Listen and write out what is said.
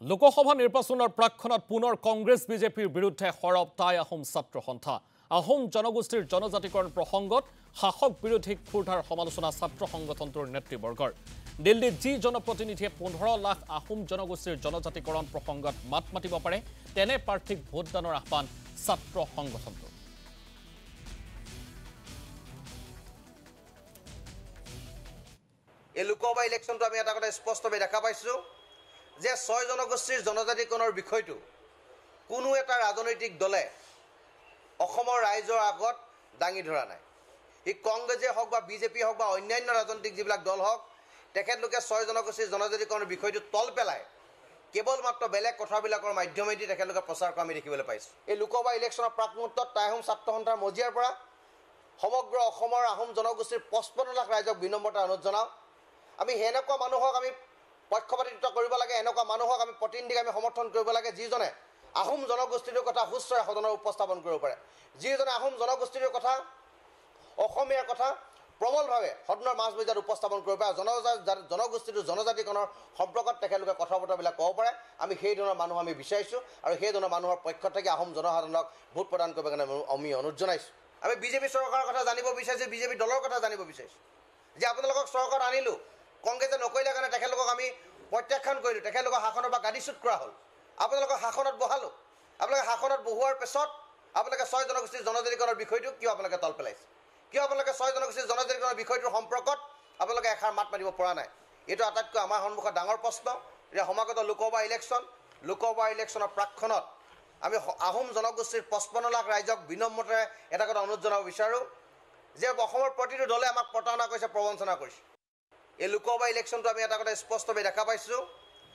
লোকসভা নিৰ্বাচনৰ প্ৰাক্ষণত পুনৰ কংগ্ৰেছ বিজেপিৰ বিৰুদ্ধে সৰব টাই আহোম ছাত্ৰ সন্থা আহোম জনগোষ্ঠীৰ জনজাতিকৰণ প্ৰসংগত শাসক বিৰোধী ক্ষুৰধাৰ সমালোচনা ছাত্ৰ সংগঠনটোৰ নেতৃবৰ্গৰ দিল্লীত যি জনপ্ৰতিনিধিয়ে 15 লাখ আহোম জনগোষ্ঠীৰ জনজাতিকৰণ প্ৰসংগত মাত মাতিব পাৰে তেনে প্ৰাৰ্থীক ভোটদানৰ আহ্বান ছাত্ৰ সংগঠনটোৰ এই লোকসভা ইলেকশ্যনটো আমি এটা কথা স্পষ্টভাৱে দেখা পাইছো যে 6 জনগোষ্ঠীৰ জনজাতিকৰণৰ বিষয়টো কোনো এটা ৰাজনৈতিক দলে অসমৰ ৰাইজৰ আগত দাঙি ধৰা নাই ই কংগ্ৰেছে হওক বা বিজেপি হওক বা অন্যান্য ৰাজনৈতিক যিবিলাক দল হওক তেখেতলোকে 6 জনগোষ্ঠীৰ জনজাতিকৰণৰ বিষয়টো তল পেলাই কেৱল মাত্ৰ বেলেগ কথাবিলাকৰ মাধ্যমেদি তেখেতলোকে প্ৰচাৰ কৰা আমি দেখিবলৈ পাইছোঁ এই লোকসভা ইলেকশ্যনৰ প্ৰাকমুহূৰ্তত টাই আহোম ছাত্ৰ সন্থাৰ মজিয়াৰ পৰা সমগ্ৰ অসমৰ আহোম জনগোষ্ঠীৰ 55 লাখ ৰাইজক বিনম্ৰতা অনুৰোধ জনাওঁ আমি হেনেকুৱা মানুহক আমি পক্ষপাতিত্ব কৰিব লাগে এনেকুৱা মানুহক আমি প্ৰতিনিধিক আমি সমৰ্থন কৰিব লাগে যিজনে আহোম জনগোষ্ঠীৰ কথা সুস্থৰে সদনৰ উপস্থাপন কৰিব পাৰে যিজনে আহোম জনগোষ্ঠীৰ কথা অসমীয়াৰ কথা প্ৰবলভাৱে সদনৰ মাজমজিয়াত উপস্থাপন কৰিব পাৰে জনগোষ্ঠীৰ জনজাতিকৰণৰ সম্পৰ্কত তেখেতলোকে কথা বতৰাবিলাক ক'ব পাৰে আমি সেই ধৰণৰ মানুহ আমি বিচাৰিছোঁ আৰু সেই ধৰণৰ মানুহৰ পক্ষত থাকি আহোম জনসাধাৰণক ভোট প্ৰদান কৰিবৰ কাৰণে আমি অনুৰোধ জনাইছোঁ আমি বিজেপি চৰকাৰৰ কথা জানিব বিচাৰিছোঁ বিজেপি দলৰ কথা জানিব বিচাৰিছোঁ যে আপোনালোকক চৰকাৰত আনিলোঁ কংগ্ৰেছে নকৰিলে কাৰণে তেখেতলোকক আমি প্ৰত্যাখ্যান কৰিলোঁ তেখেতলোকক শাসনৰ পৰা গাদীচ্যুত কৰা হ'ল আপোনালোকক শাসনত বহালোঁ আপোনালোকে শাসনত বহোৱাৰ পিছত আপোনালোকে 6 জনগোষ্ঠীৰ জনজাতিকৰণৰ বিষয়টো কিয় আপোনালোকে তল পেলাইছে কিয় আপোনালোকে 6 জনগোষ্ঠীৰ জনজাতিকৰণৰ বিষয়টোৰ সম্পৰ্কত আপোনালোকে এষাৰ মাত মাতিব পৰা নাই এইটো আটাইতকৈ আমাৰ সন্মুখত ডাঙৰ প্ৰশ্ন যে সমাগত লোকসভা ইলেকশ্যনৰ প্ৰাক্ষণত আমি আহোম জনগোষ্ঠীৰ 55 লাখ ৰাইজক বিনম্ৰতাৰে এটা কথা অনুৰোধ জনাব বিচাৰোঁ যে অসমৰ প্ৰতিটো দলে আমাক প্ৰতাৰণা কৰিছে প্ৰবঞ্চনা কৰিছে এই লোকসভা ইলেকশ্যনটো আমি এটা কথা স্পষ্টভাৱে দেখা পাইছোঁ